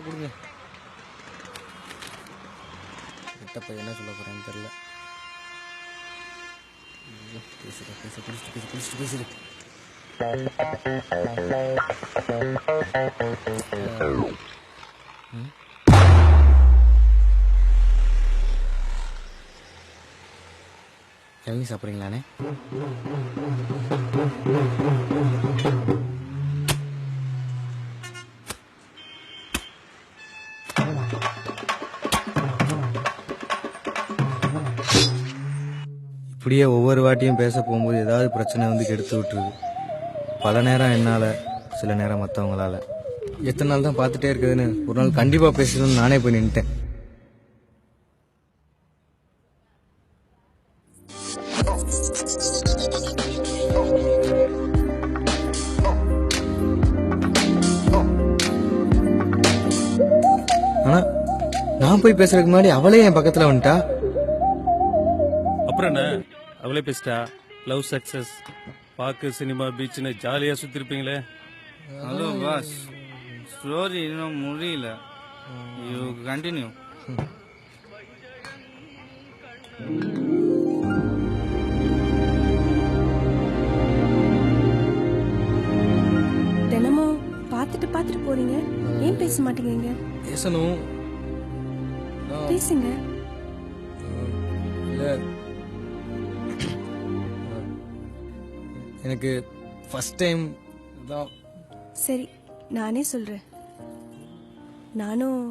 கொடுங்க. கிட்டப்ப என்ன சொல்ல போறேன்னு தெரியல. பேசுறேன். இளநீ சாப்பிட்றீங்களாண்ணே? இப்படியே ஒவ்வொரு வாட்டியும் பேச போகும்போது ஏதாவது பிரச்சனை வந்து கெடுத்து விட்டுருது. பல நேரம் என்னால், சில நேரம் மற்றவங்களால. எத்தனை நாள் தான் பார்த்துட்டே இருக்குதுன்னு ஒரு நாள் கண்டிப்பாக பேசணும்னு நானே போய் நின்ட்டேன். ஆனா நான் போய் பேசுறதுக்கு முன்னாடி அவளே என் பக்கத்துல வந்துட்டா. அப்புறம் என்ன, அவளே பேசிட்டா. லவ் சக்சஸ், பார்க்கு, சினிமா, பீச்னு ஜாலியாக சுற்றிருப்பீங்களே. ஹலோ பாஸ், ஸ்டோரி இன்னும் முடியல. You continue. தினமும் பார்த்துட்டு போறீங்க, ஏன் பேச மாட்டேங்கிறீங்க? பேசணும். பேசுங்க. இல்ல, எனக்கு ஃபர்ஸ்ட் டைம் தான். சரி, நானே சொல்றேன். நானும்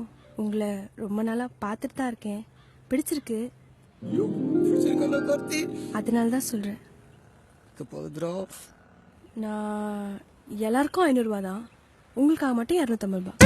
உங்களை ரொம்ப நாளா பார்த்துட்டு தான் இருக்கேன். பிடிச்சிருக்கு, அதனால தான் சொல்றேன். நான் எல்லாருக்கும் 500 ரூபா தான், உங்களுக்காக மட்டும் 250 ரூபாய்.